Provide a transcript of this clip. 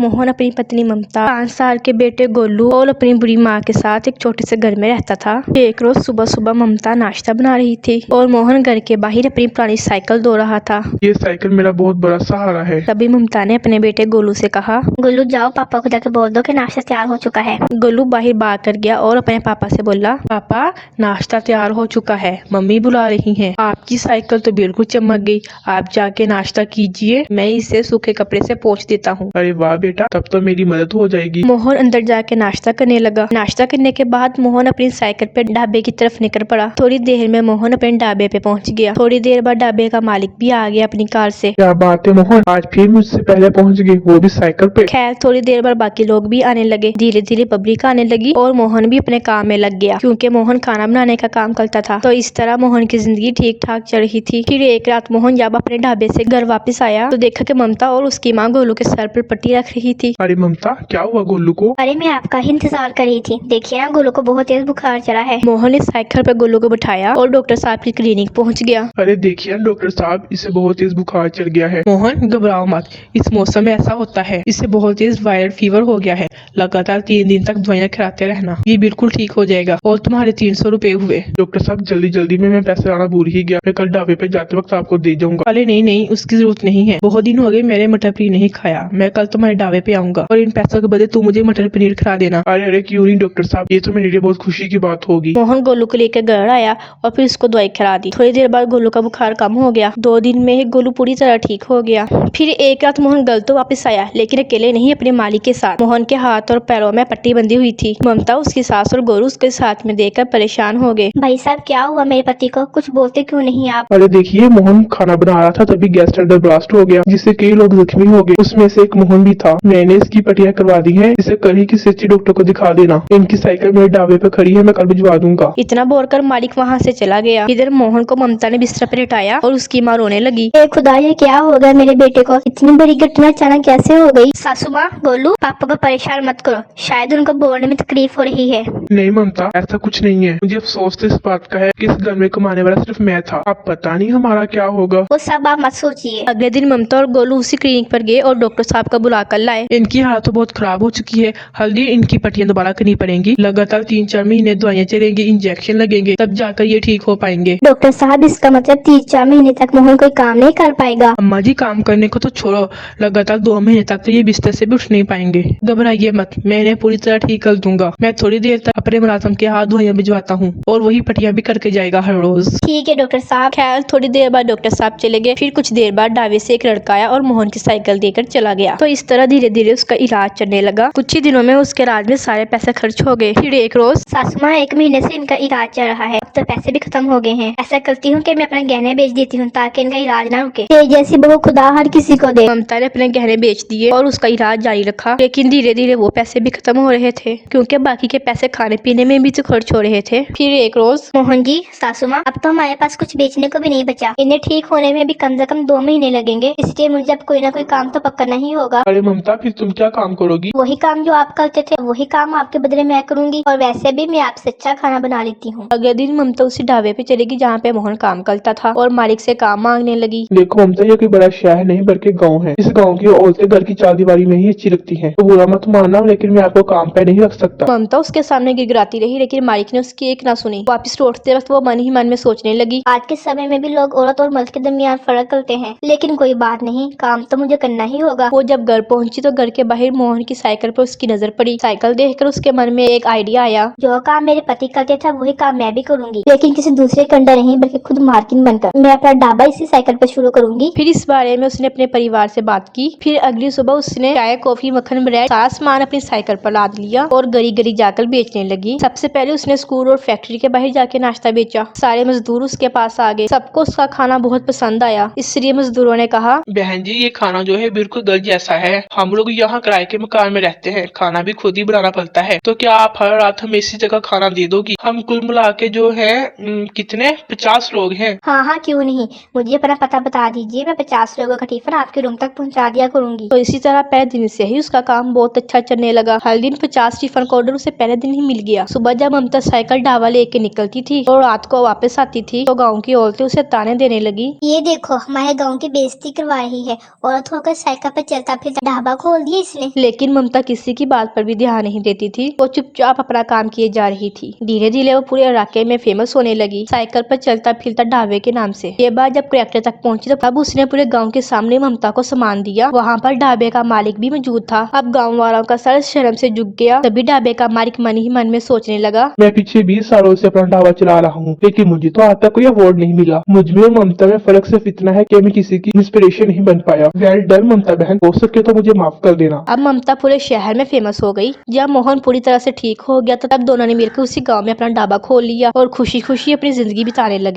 मोहन अपनी पत्नी ममता, 5 साल के बेटे गोलू और अपनी बुरी माँ के साथ एक छोटे से घर में रहता था। एक रोज सुबह सुबह ममता नाश्ता बना रही थी और मोहन घर के बाहर अपनी पुरानी साइकिल धो रहा था। ये साइकिल मेरा बहुत बड़ा सहारा है। तभी ममता ने अपने बेटे गोलू से कहा, गोलू जाओ पापा को जाकर बोल दो कि नाश्ता तैयार हो चुका है। गोलू बाहर भाग कर गया और अपने पापा से बोला, पापा नाश्ता तैयार हो चुका है, मम्मी बुला रही हैं। आपकी साइकिल तो बिल्कुल चमक गई, आप जाके नाश्ता कीजिए, मैं इसे सूखे कपड़े से पोंछ देता हूँ। अरे वाह बेटा, तब तो मेरी मदद हो जाएगी। मोहन अंदर जाके नाश्ता करने लगा। नाश्ता करने के बाद मोहन अपनी साइकिल पे ढाबे की तरफ निकल पड़ा। थोड़ी देर में मोहन अपने ढाबे पे पहुंच गया। थोड़ी देर बाद ढाबे का मालिक भी आ गया अपनी कार से। क्या बात है मोहन, आज फिर मुझसे पहले पहुंच गई, वो भी साइकिल पे। खैर थोड़ी देर बाद बाकी लोग भी आने लगे। धीरे धीरे पब्लिक आने लगी और मोहन भी अपने काम में लग गया, क्योंकि मोहन खाना बनाने का काम करता था। तो इस तरह मोहन की जिंदगी ठीक ठाक चल रही थी। फिर एक रात मोहन जब अपने ढाबे से घर वापस आया तो देखा कि ममता और उसकी माँ गोलू के सर पर पट्टी रख रही थी। अरे ममता, क्या हुआ गोलू को? अरे मैं आपका ही इंतजार कर रही थी। देखिए ना, गोलू को बहुत तेज बुखार चढ़ा है। मोहन ने साइकिल पर गोलू को बिठाया और डॉक्टर साहब की क्लिनिक पहुंच गया। अरे देखिए डॉक्टर साहब, इसे बहुत तेज बुखार चढ़ गया है। मोहन घबराओ मत, इस मौसम में ऐसा होता है। इसे बहुत तेज वायरल फीवर हो गया है। लगातार 3 दिन तक दवाइयाँ खिलाते रहना, ये बिल्कुल ठीक हो जाएगा। और तुम्हारे 300 रुपए हुए। डॉक्टर साहब जल्दी जल्दी में मैं पैसे लाना भूल ही गया। मैं कल ढाबे पे जाते वक्त आपको दे जाऊंगा। अरे नहीं नहीं, उसकी जरूरत नहीं है। बहुत दिन हो गए मैंने मटर पनीर नहीं खाया। मैं कल तुम्हारे ढाबे पे आऊंगा और इन पैसों के बदले तू मुझे मटर पनीर खिला देना। अरे अरे क्यों नहीं डॉक्टर साहब, ये तो मेरे लिए बहुत खुशी की बात होगी। मोहन गोलू को लेकर घर आया और फिर उसको दवाई खिला दी। थोड़ी देर बाद गोलू का बुखार कम हो गया। 2 दिन में ही गोलू पूरी तरह ठीक हो गया। फिर एक रात मोहन घर तो वापस आया, लेकिन अकेले नहीं, अपने मालिक के साथ। मोहन के हाथ और पैरों में पट्टी बंधी हुई थी। ममता, उसकी सास और गोलू उसके साथ में देखकर परेशान हो गए। भाई साहब क्या हुआ मेरे पति को, कुछ बोलते क्यों नहीं आप? अरे देखिए, मोहन खाना बना रहा था तभी गैस सिलेंडर ब्लास्ट हो गया, जिससे कई लोग जख्मी हो गए। उसमें से एक मोहन भी था। मैंने इसकी पट्टियां करवा दी हैं। इसे कल ही किसी अच्छे डॉक्टर को दिखा देना। इनकी साइकिल मेरे ढाबे पे खड़ी है, मैं कल भिजवा दूंगा। इतना बोलकर मालिक वहाँ से चला गया। इधर मोहन को ममता ने बिस्तर पर लिटाया और उसकी माँ रोने लगी। हे खुदा, ये क्या हो गया मेरे बेटे को? इतनी बड़ी घटना अचानक कैसे हो गई? सासू माँ, गोलू पापा को परेशान मत करो, शायद उनको बोलने में तकलीफ हो रही है। नहीं ममता, ऐसा कुछ नहीं है। मुझे अफसोस तो इस बात का है कि इस घर में कमाने वाला सिर्फ मैं था। अब पता नहीं हमारा क्या होगा। वो सब आप मत सोचिए। अगले दिन ममता और गोलू उसी क्लिनिक पर गए और डॉक्टर साहब को बुला कर लाए। इनकी हालत तो बहुत खराब हो चुकी है। हल्दी इनकी पट्टियां दोबारा करनी पड़ेंगी। लगातार 3-4 महीने दवाइयाँ चलेंगी, इंजेक्शन लगेंगे, तब जाकर ये ठीक हो पाएंगे। डॉक्टर साहब, इसका मतलब 3-4 महीने तक मोहन कोई काम नहीं कर पाएगा? अम्मा जी, काम करने को तो छोड़ो, लगातार 2 महीने तक तो ये बिस्तर से भी उठ नहीं पाएंगे। घबराइए मत, मैं इन्हें पूरी तरह ठीक कर दूंगा। मैं थोड़ी देर तक अपने मुलाजिम के हाथ दवाइयाँ भिजवाता हूँ और वही पट्टियां भी करके जाएगा हर रोज। ठीक है डॉक्टर साहब। खैर थोड़ी देर बाद डॉक्टर साहब चले गए। फिर कुछ देर बाद ढाबे से एक लड़का आया और मोहन की साइकिल देकर चला गया। तो इस तरह धीरे धीरे उसका इलाज चलने लगा। कुछ ही दिनों में उसके इलाज में सारे पैसे खर्च हो गए। फिर एक रोज, सासू माँ, 1 महीने से इनका इलाज चल रहा है, अब तो पैसे भी खत्म हो गए हैं। ऐसा करती हूँ कि मैं अपने गहने बेच देती हूँ ताकि इनका इलाज ना रुके। ये जैसी बहू खुदा हर किसी को दे। ममता ने अपने गहने बेच दिए और उसका इलाज जारी रखा। लेकिन धीरे धीरे वो पैसे भी खत्म हो रहे थे, क्योंकि बाकी के पैसे खाने पीने में भी तो खर्च हो रहे थे। फिर एक रोज, मोहन जी, सासू माँ, अब तो हमारे पास कुछ बेचने को भी नहीं बचा। इन्हें ठीक होने में भी कम से कम 2 महीने लगेंगे, इसलिए मुझे अब कोई ना कोई काम तो पक्का नहीं होगा। अरे ममता, फिर तुम क्या काम करोगी? वही काम जो आप करते थे, वही काम आपके बदले मैं करूंगी। और वैसे भी मैं आपसे अच्छा खाना बना लेती हूँ। अगले दिन ममता उसी ढाबे पे चलेगी जहाँ पे मोहन काम करता था और मालिक से काम मांगने लगी। देखो ममता, ये कोई बड़ा शहर नहीं बल्कि गांव है। इस गांव की औरतें घर की चारदीवारी में ही अच्छी लगती हैं। तो बुरा मत मानना, लेकिन मैं आपको काम पे नहीं रख सकता। ममता उसके सामने गिड़गिड़ाती रही, लेकिन मालिक ने उसकी एक ना सुनी। वापस लौटते वक्त वो मन ही मन में सोचने लगी, आज के समय में भी लोग औरत और मर्द के दरमियान फर्क करते हैं, लेकिन कोई बात नहीं, काम तो मुझे करना ही होगा। वो जब घर पहुंची तो घर के बाहर मोहन की साइकिल पर उसकी नजर पड़ी। साइकिल देखकर उसके मन में एक आइडिया आया। जो काम मेरे पति करते थे वही काम मैं भी करूंगी, लेकिन किसी दूसरे के अंडर नहीं, बल्कि खुद मार्किन बनकर। मैं अपना ढाबा इसी साइकिल पर शुरू करूंगी। फिर इस बारे में उसने अपने परिवार से बात की। फिर अगली सुबह उसने चाय, कॉफी, मक्खन, ब्रेड सारा सामान अपनी साइकिल पर लाद लिया और गली गली जाकर बेचने लगी। सबसे पहले उसने स्कूल और फैक्ट्री के बाहर जाके नाश्ता बेचा। सारे मजदूर उसके पास आ गए। सबको उसका खाना बहुत पसंद आया, इसलिए मजदूरों ने कहा, बहन जी, ये खाना जो है बिल्कुल घर जैसा है। हम लोग यहाँ किराए के मकान में रहते हैं, खाना भी खुद ही बनाना पड़ता है। तो क्या आप हर रात हमें इसी जगह खाना दे दोगी? हम कुल मिला के जो है कितने 50 लोग हैं। हाँ हाँ, क्यों नहीं, मुझे अपना पता बता दीजिए, मैं 50 लोगों का टिफिन आपके रूम तक पहुँचा दिया करूंगी। तो इसी तरह पहले दिन से ही उसका काम बहुत अच्छा चलने लगा। हर दिन 50 टिफिन का ऑर्डर उसे पहले दिन ही मिल गया। सुबह जब ममता साइकिल ढाबा लेके निकलती थी और रात को वापस आती थी तो गाँव की औरतें उसे ताने देने लगी। ये देखो, हमारे गांव की बेइज्जती करवा रही है। औरत होकर साइकिल पर चलता फिरता ढाबा खोल दिया इसने। लेकिन ममता किसी की बात पर भी ध्यान नहीं देती थी। वो चुपचाप अपना काम किए जा रही थी। धीरे धीरे वो पूरे इलाके में फेमस होने लगी, साइकिल पर चलता फिरता ढाबे के नाम से। ये बात जब कलेक्टर तक पहुंची तो अब उसने पूरे गांव के सामने ममता को सम्मान दिया। वहाँ पर ढाबे का मालिक भी मौजूद था। अब गाँव वालों का सर शर्म से झुक गया। तभी ढाबे का मालिक मन ही मन में सोचने लगा, मैं पीछे 20 सालों से अपना ढाबा चला रहा हूँ, लेकिन मुझे तो आज तक कोई अवार्ड नहीं मिला। मुझ में और ममता में फर्क सिर्फ इतना है कि मैं किसी की इंस्पिरेशन नहीं बन पाया। वेल डन ममता बहन, हो सके तो मुझे माफ कर देना। अब ममता पूरे शहर में फेमस हो गई। जब मोहन पूरी तरह से ठीक हो गया तो तब दोनों ने मिलकर उसी गांव में अपना ढाबा खोल लिया और खुशी खुशी अपनी जिंदगी बिताने लगे।